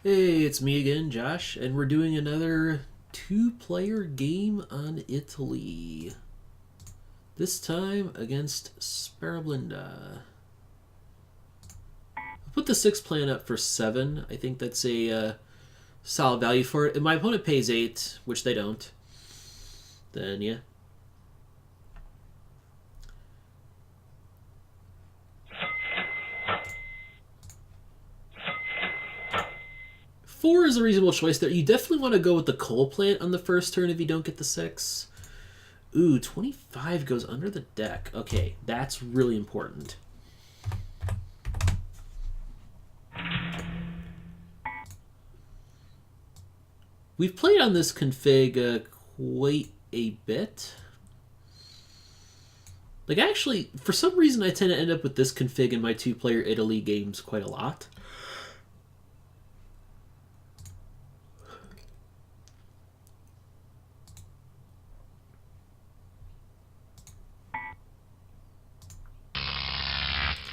Hey, it's me again, Josh, and we're doing another two-player game on Italy. This time against Sparablinda. I put the 6 plan up for 7. I think that's a solid value for it. If my opponent pays 8, which they don't, then yeah. Four is a reasonable choice there. You definitely want to go with the coal plant on the first turn if you don't get the 6. Ooh, 25 goes under the deck. Okay, that's really important. We've played on this config quite a bit. Like, actually, for some reason, I tend to end up with this config in my two-player Italy games quite a lot.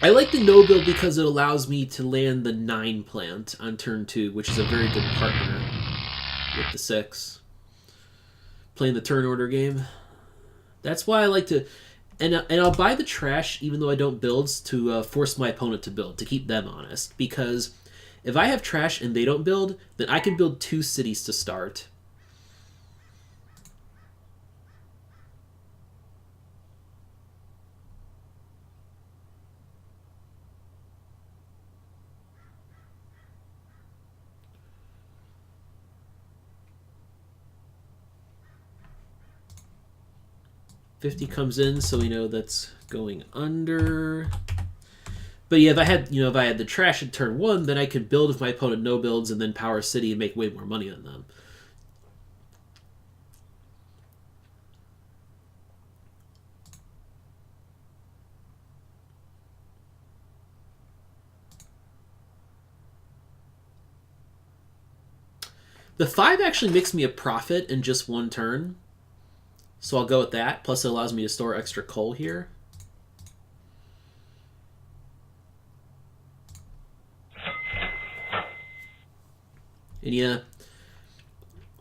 I like the no build because it allows me to land the 9 plant on turn 2, which is a very good partner with the 6. Playing the turn order game. That's why I like to... And I'll buy the trash even though I don't build to force my opponent to build, to keep them honest. Because if I have trash and they don't build, then I can build 2 cities to start. $50 comes in, so we know that's going under. But yeah, if I had the trash at turn 1, then I could build if my opponent no builds and then power city and make way more money on them. The 5 actually makes me a profit in just 1 turn. So I'll go with that. Plus it allows me to store extra coal here. And yeah,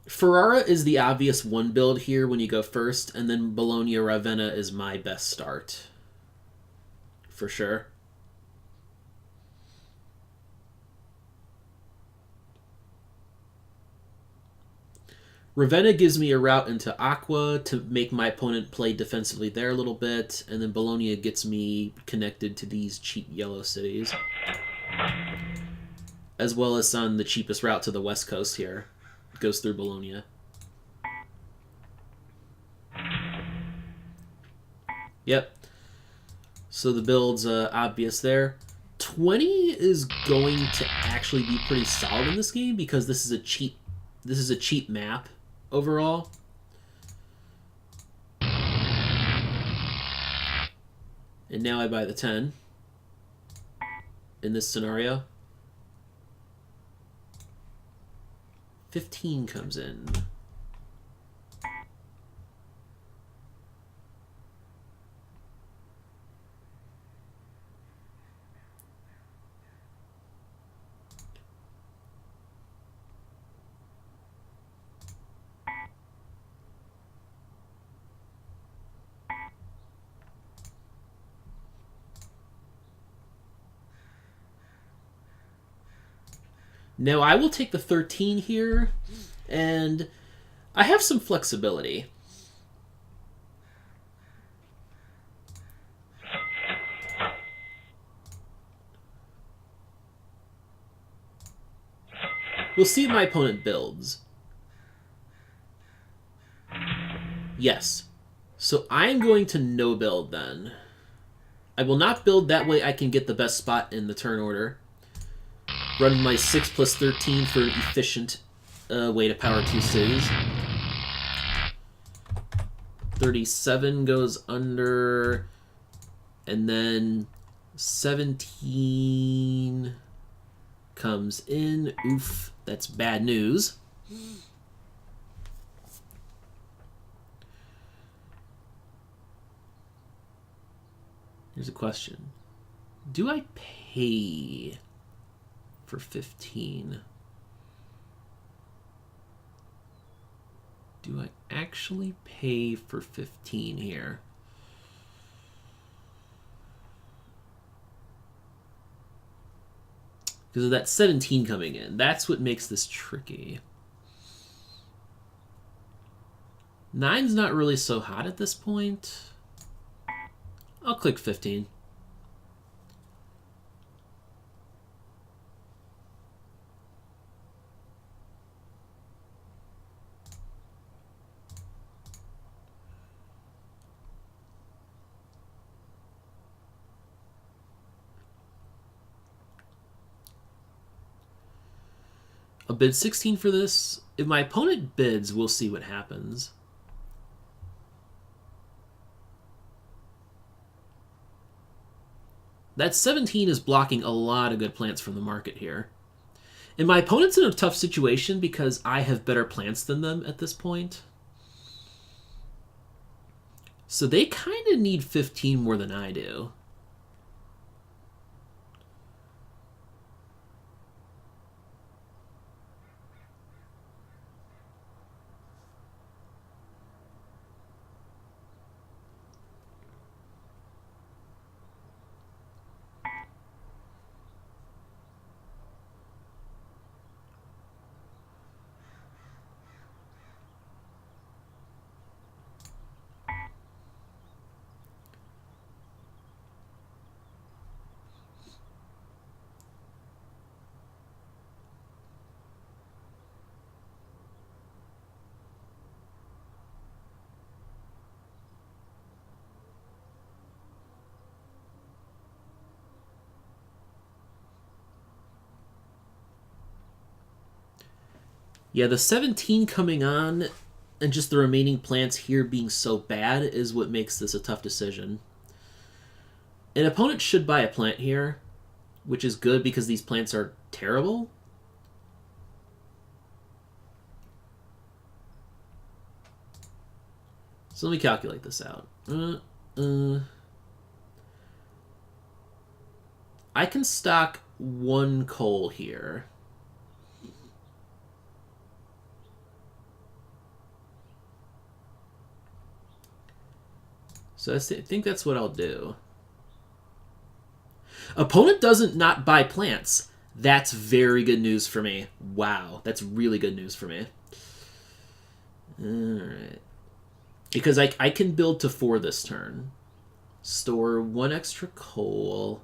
Ferrara is the obvious 1 build here when you go first, and then Bologna Ravenna is my best start. For sure. Ravenna gives me a route into Aqua to make my opponent play defensively there a little bit, and then Bologna gets me connected to these cheap yellow cities. As well as on the cheapest route to the west coast here. It goes through Bologna. Yep. So the build's obvious there. 20 is going to actually be pretty solid in this game because this is a cheap map overall. And now I buy the 10 in this scenario. 15 comes in. Now I will take the 13 here, and I have some flexibility. We'll see if my opponent builds. Yes. So I'm going to no build then. I will not build, that way I can get the best spot in the turn order. Run my 6 plus 13 for an efficient way to power 2 cities. 37 goes under, and then 17 comes in. Oof, that's bad news. Here's a question. Do I pay for 15? Do I actually pay for 15 here? Because of that 17 coming in. That's what makes this tricky. 9's not really so hot at this point. I'll click 15. I'll bid 16 for this. If my opponent bids, we'll see what happens. That 17 is blocking a lot of good plants from the market here. And my opponent's in a tough situation because I have better plants than them at this point. So they kind of need 15 more than I do. Yeah, the 17 coming on and just the remaining plants here being so bad is what makes this a tough decision. An opponent should buy a plant here, which is good because these plants are terrible. So let me calculate this out. I can stock one coal here. So I think that's what I'll do. Opponent doesn't not buy plants. That's very good news for me. Wow, that's really good news for me. Alright. Because I can build to 4 this turn. Store 1 extra coal.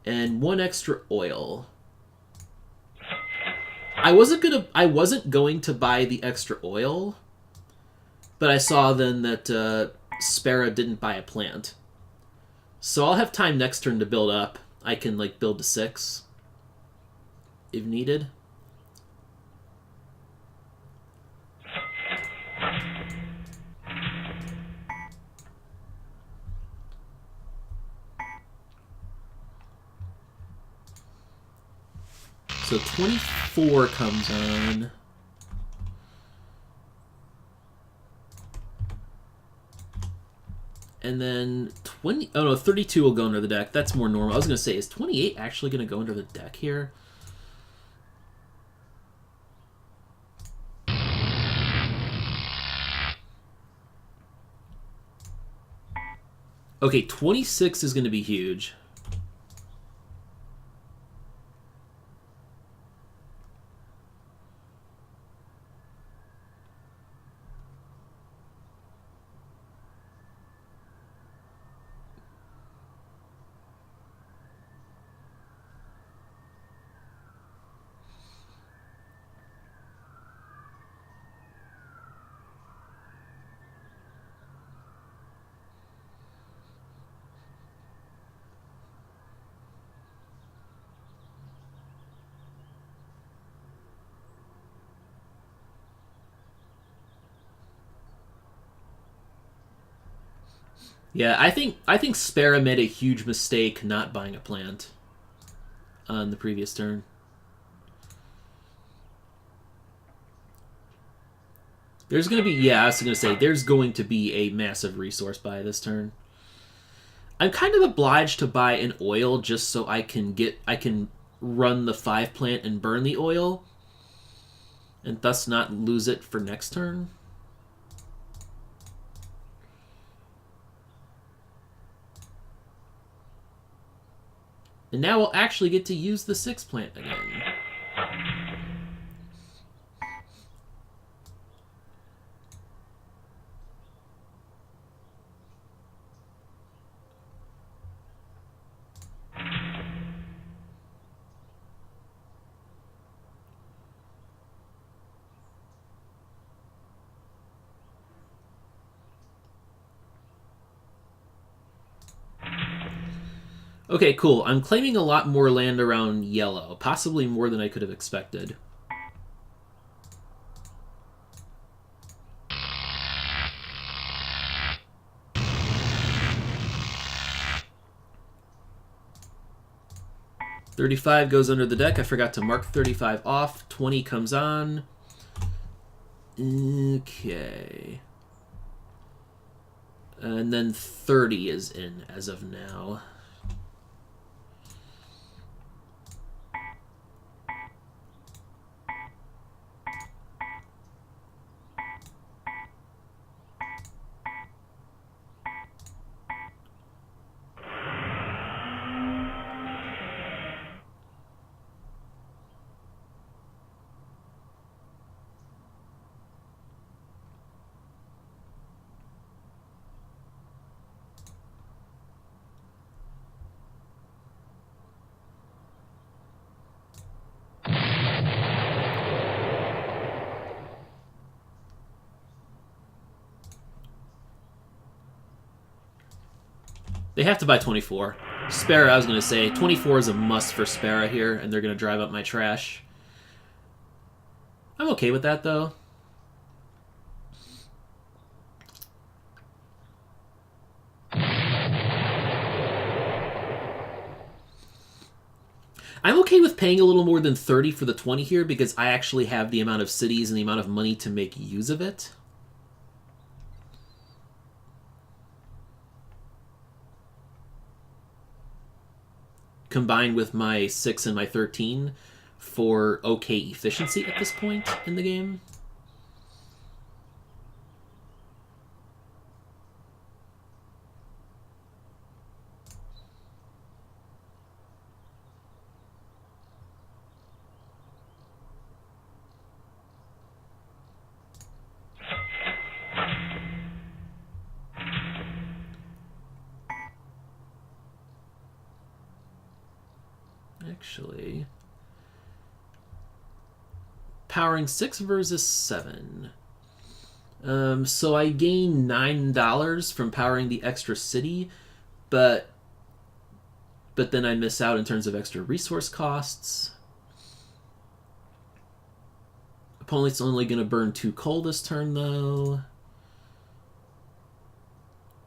And 1 extra oil. I wasn't going to buy the extra oil. But I saw then that Spara didn't buy a plant. So I'll have time next turn to build up. I can like build to 6 if needed. So 24 comes on. And then 32 will go under the deck. That's more normal. I was going to say, is 28 actually going to go under the deck here? Okay, 26 is going to be huge. Yeah, I think Spara made a huge mistake not buying a plant on the previous turn. There's going to be, yeah, I was going to say, there's going to be a massive resource buy this turn. I'm kind of obliged to buy an oil just so I can run the 5 plant and burn the oil. and thus not lose it for next turn. And now we'll actually get to use the 6 plant again. Okay, cool. I'm claiming a lot more land around yellow, possibly more than I could have expected. $35 goes under the deck. I forgot to mark 35 off. 20 comes on. Okay. And then 30 is in as of now. They have to buy 24. Spara, I was going to say, 24 is a must for Spara here, and they're going to drive up my trash. I'm okay with that, though. I'm okay with paying a little more than 30 for the 20 here because I actually have the amount of cities and the amount of money to make use of it. Combined with my 6 and my 13 for okay efficiency at this point in the game. Actually, powering 6 versus 7. So I gain $9 from powering the extra city, but then I miss out in terms of extra resource costs. Opponent's only going to burn 2 coal this turn, though.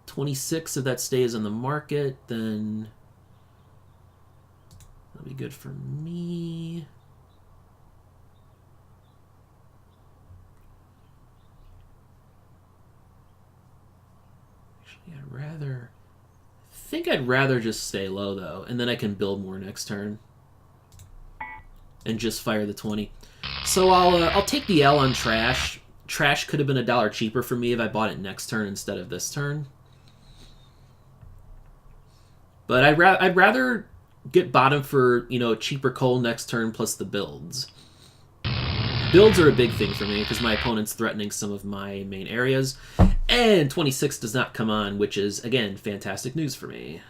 26 if that stays on the market, then that'll be good for me. Actually, I think I'd rather just stay low, though, and then I can build more next turn. And just fire the 20. So I'll take the L on trash. Trash could have been $1 cheaper for me if I bought it next turn instead of this turn. But I'd rather get bottom for, you know, cheaper coal next turn plus the builds. Builds are a big thing for me because my opponent's threatening some of my main areas. And 26 does not come on, which is, again, fantastic news for me.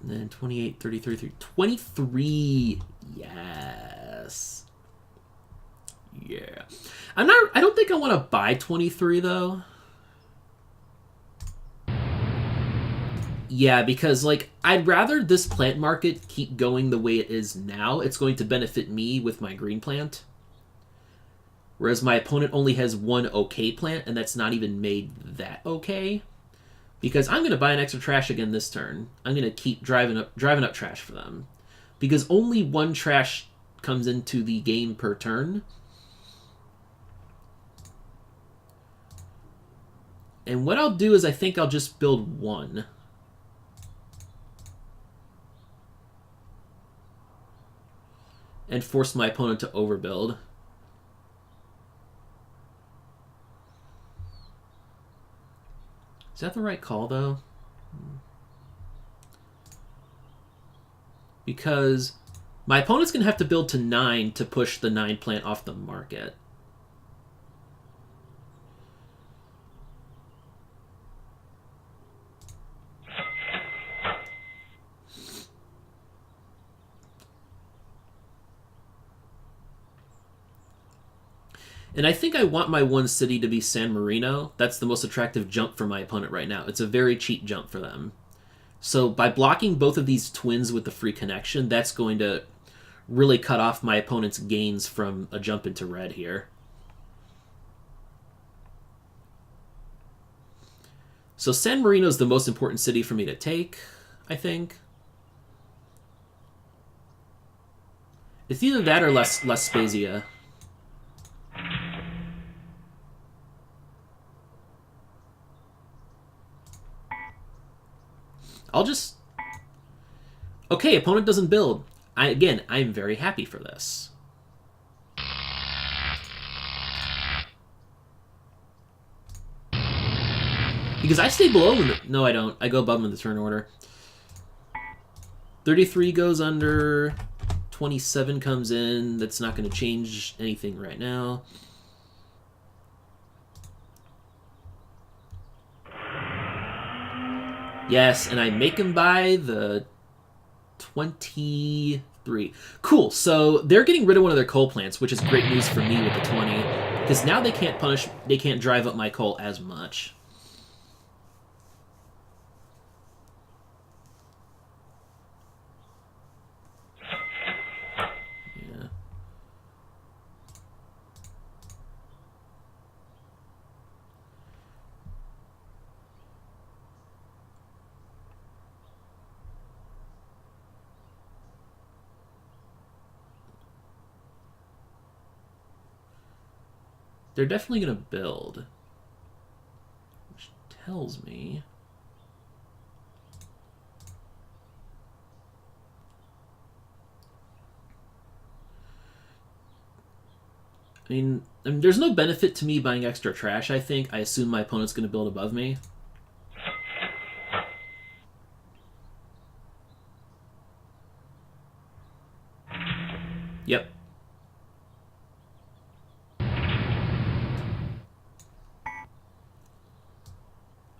And then 28, 33, 23. Yes. Yeah. I don't think I want to buy 23, though. Yeah, because, like, I'd rather this plant market keep going the way it is now. It's going to benefit me with my green plant. Whereas my opponent only has 1 okay plant, and that's not even made that okay. Because I'm going to buy an extra trash again this turn. I'm going to keep driving up trash for them. Because only 1 trash comes into the game per turn. And what I'll do is I think I'll just build 1. and force my opponent to overbuild. Is that the right call, though? Because my opponent's going to have to build to 9 to push the 9 plant off the market. And I think I want my one city to be San Marino. That's the most attractive jump for my opponent right now. It's a very cheap jump for them. So by blocking both of these twins with the free connection, that's going to really cut off my opponent's gains from a jump into red here. So San Marino is the most important city for me to take, I think. It's either that or Las Spezia. I'll just... Okay, opponent doesn't build. Again, I'm very happy for this. Because I stay below him. No, I don't. I go above him in the turn order. 33 goes under. 27 comes in. That's not going to change anything right now. Yes, and I make him buy the 23. Cool, so they're getting rid of one of their coal plants, which is great news for me with the 20. Because now they can't drive up my coal as much. Yeah. They're definitely going to build. Which tells me... I mean, there's no benefit to me buying extra trash, I think. I assume my opponent's going to build above me. Yep.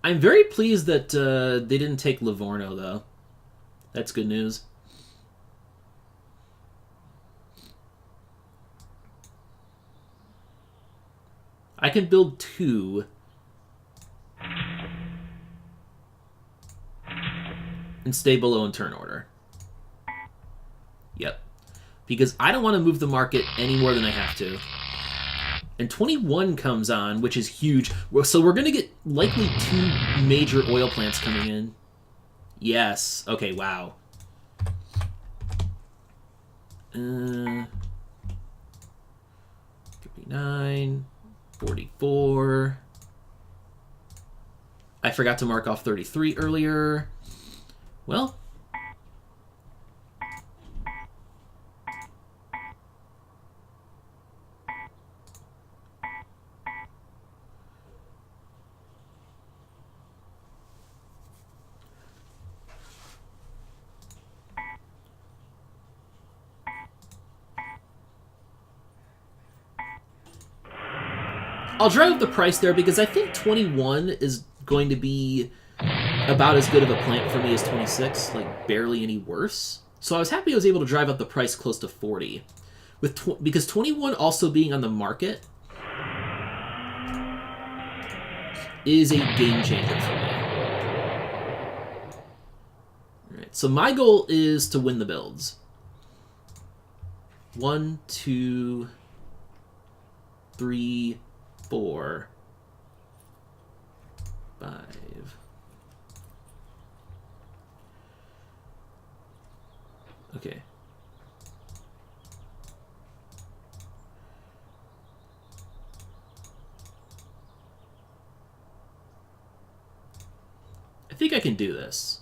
I'm very pleased that they didn't take Livorno, though. That's good news. I can build 2. And stay below in turn order. Yep. Because I don't want to move the market any more than I have to. And 21 comes on, which is huge. So we're going to get likely 2 major oil plants coming in. Yes. Okay, wow. 59, 44. I forgot to mark off 33 earlier. Well... I'll drive up the price there because I think 21 is going to be about as good of a plant for me as 26, like barely any worse. So I was happy I was able to drive up the price close to 40. Because 21 also being on the market is a game changer for me. Alright, so my goal is to win the builds. 1, 2, 3, 4, 5. Okay. I think I can do this.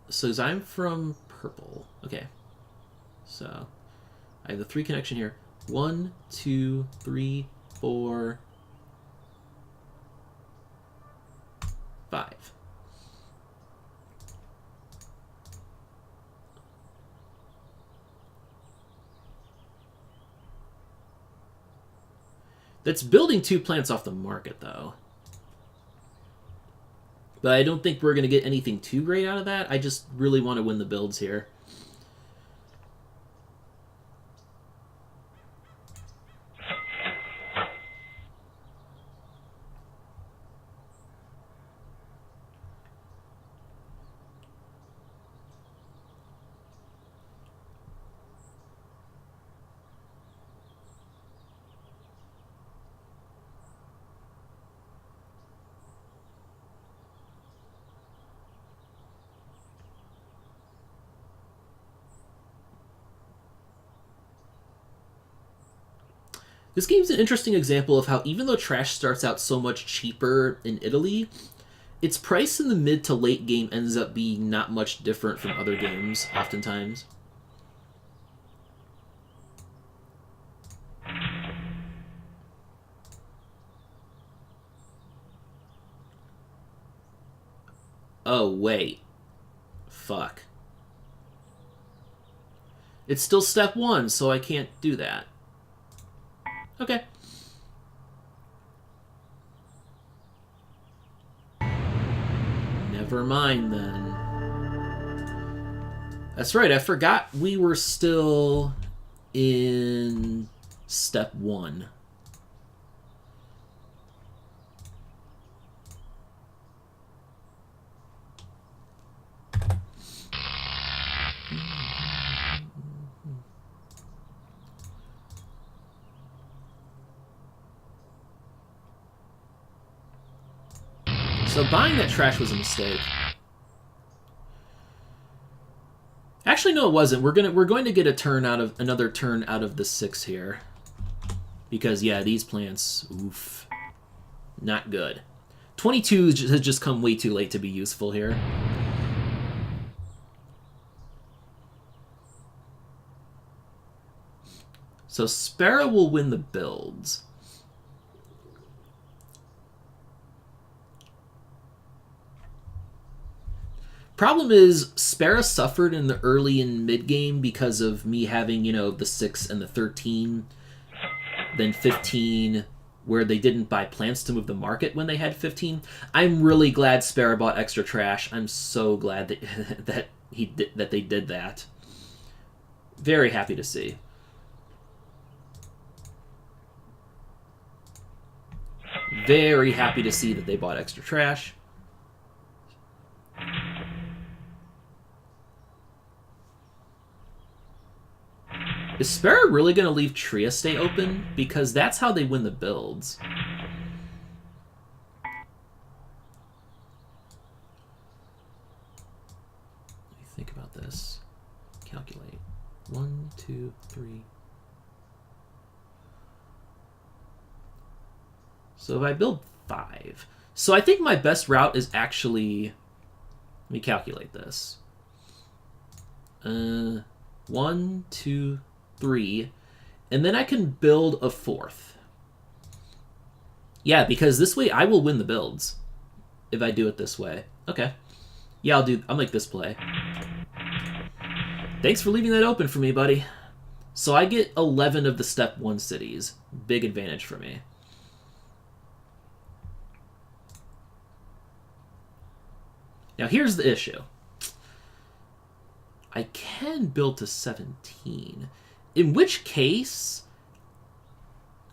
So I'm from purple. Okay. So I have the 3 connection here. 1, 2, 3, 4, 5. That's building 2 plants off the market, though. But I don't think we're going to get anything too great out of that. I just really want to win the builds here. This game's an interesting example of how even though trash starts out so much cheaper in Italy, its price in the mid to late game ends up being not much different from other games, oftentimes. Oh, wait. Fuck. It's still step 1, so I can't do that. Okay. Never mind, then. That's right, I forgot we were still in step 1. So buying that trash was a mistake. Actually, no, it wasn't. We're going to get another turn out of the 6 here, because yeah, these plants, oof, not good. 22 has just come way too late to be useful here. So Spara will win the builds. Problem is, Spara suffered in the early and mid game because of me having, you know, the 6 and the 13, then 15, where they didn't buy plants to move the market when they had 15. I'm really glad Spara bought extra trash. I'm so glad that that they did that. Very happy to see. Very happy to see that they bought extra trash. Is Spara really going to leave Trieste open? Because that's how they win the builds. Let me think about this. Calculate. 1, 2, 3. So if I build 5. So I think my best route is actually... Let me calculate this. 1, 2, 3, and then I can build a 4th. Yeah, because this way I will win the builds if I do it this way. Okay. Yeah, I'll make this play. Thanks for leaving that open for me, buddy. So I get 11 of the step 1 cities. Big advantage for me. Now here's the issue. I can build to 17. In which case,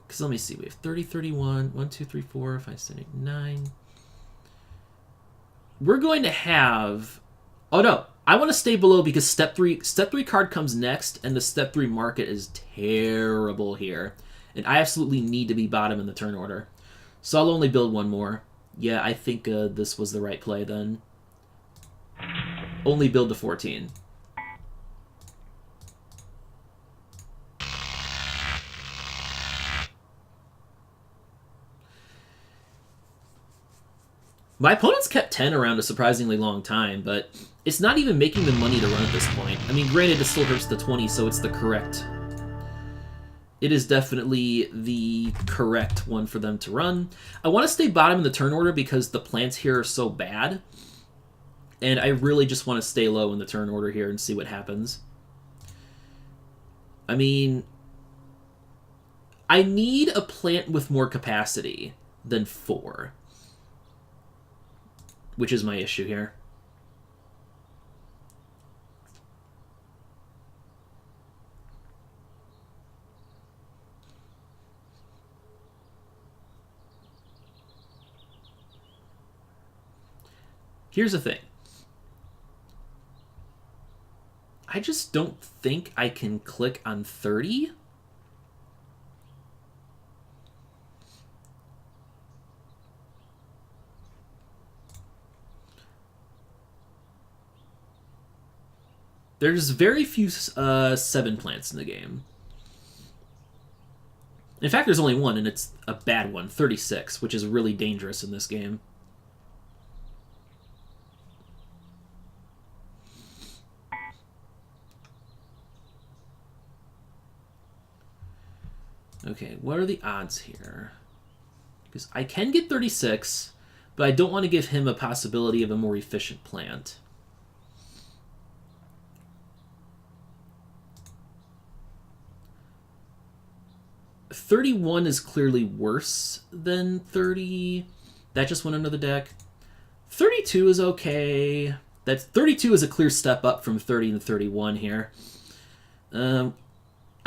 because let me see, we have 30, 31, 1, 2, 3, 4, 5, 6, 8, 9. We're going to have, oh no, I want to stay below because step 3 card comes next, and the step 3 market is terrible here. And I absolutely need to be bottom in the turn order. So I'll only build 1 more. Yeah, I think this was the right play then. Only build to 14. My opponent's kept 10 around a surprisingly long time, but it's not even making the money to run at this point. I mean, granted, it still hurts the 20, so it's the correct it is definitely the correct one for them to run. I want to stay bottom in the turn order because the plants here are so bad. And I really just want to stay low in the turn order here and see what happens. I mean, I need a plant with more capacity than 4. Which is my issue here. Here's the thing. I just don't think I can click on 30. There's very few 7 plants in the game. In fact, there's only one, and it's a bad one, 36, which is really dangerous in this game. Okay, what are the odds here? Because I can get 36, but I don't want to give him a possibility of a more efficient plant. $31 is clearly worse than 30. That just went under the deck. 32 is okay. That's 32 is a clear step up from 30 and 31 here.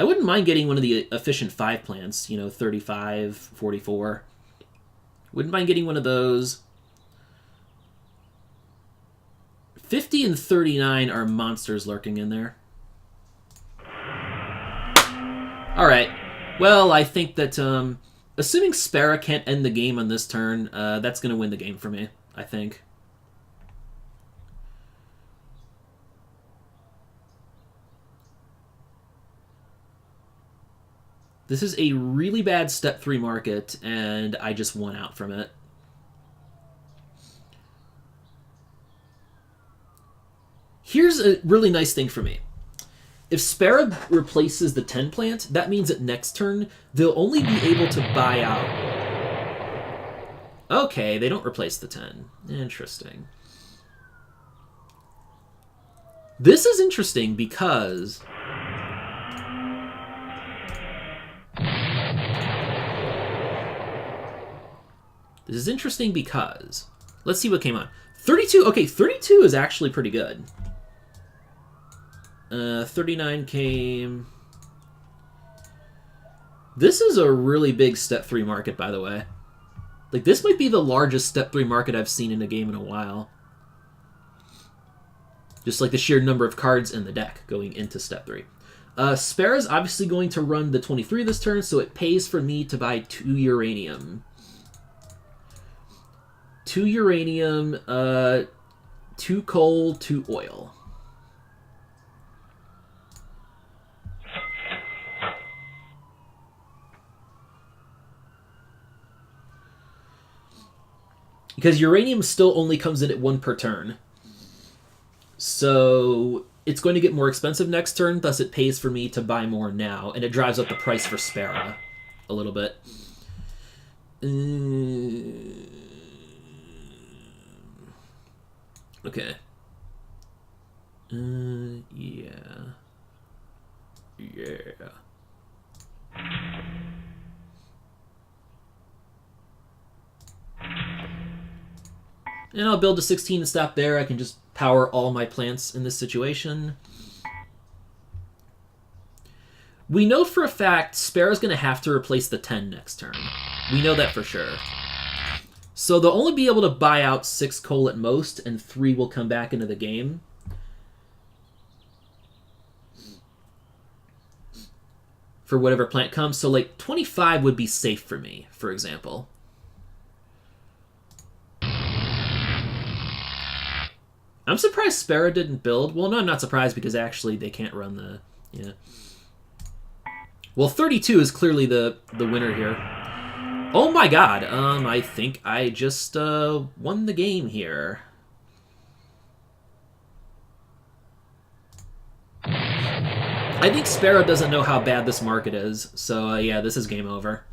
I wouldn't mind getting one of the efficient 5 plants, 35, 44. Wouldn't mind getting one of those. 50 and 39 are monsters lurking in there. Alright. Well, I think that, assuming Spara can't end the game on this turn, that's going to win the game for me, I think. This is a really bad step 3 market, and I just won out from it. Here's a really nice thing for me. If Spara replaces the 10 plant, that means that next turn, they'll only be able to buy out. Okay, they don't replace the 10. Interesting. This is interesting because... This is interesting because... Let's see what came on. 32, okay, 32 is actually pretty good. 39 came... This is a really big step 3 market, by the way. Like, this might be the largest step 3 market I've seen in a game in a while. Just like the sheer number of cards in the deck going into step 3. Spara's obviously going to run the 23 this turn, so it pays for me to buy 2 uranium. 2 uranium, 2 coal, 2 oil. Because uranium still only comes in at 1 per turn. So it's going to get more expensive next turn, thus it pays for me to buy more now, and it drives up the price for Spara a little bit. Okay. Yeah. Yeah. And I'll build to 16 and stop there. I can just power all my plants in this situation. We know for a fact Spara's going to have to replace the 10 next turn. We know that for sure. So they'll only be able to buy out 6 coal at most, and 3 will come back into the game. For whatever plant comes. So like 25 would be safe for me, for example. I'm surprised Spara didn't build. Well, no, I'm not surprised because actually they can't run the... Yeah. Well, 32 is clearly the winner here. Oh my god, I think I just won the game here. I think Spara doesn't know how bad this market is, so yeah, this is game over.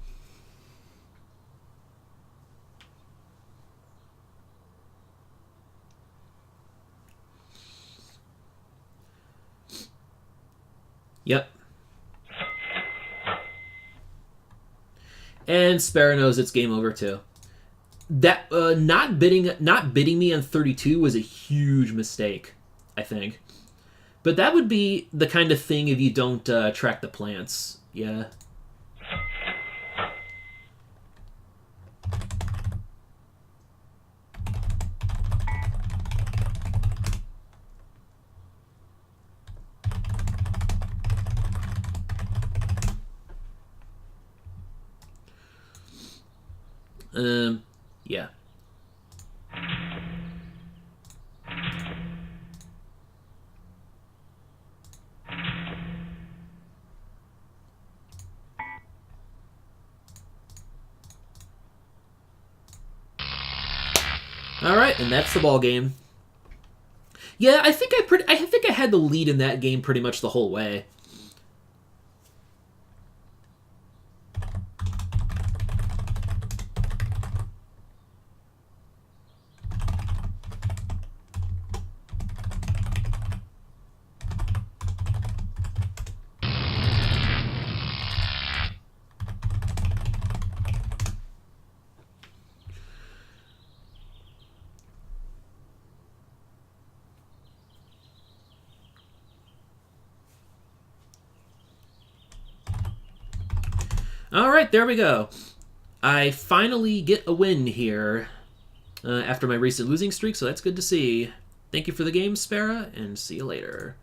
Yep. And Spara knows it's game over too. That not bidding me on 32 was a huge mistake, I think. But that would be the kind of thing if you don't track the plants. Yeah. Yeah. All right, and that's the ball game. Yeah, I think I had the lead in that game pretty much the whole way. All right, there we go. I finally get a win here after my recent losing streak, so that's good to see. Thank you for the game, Spara, and see you later.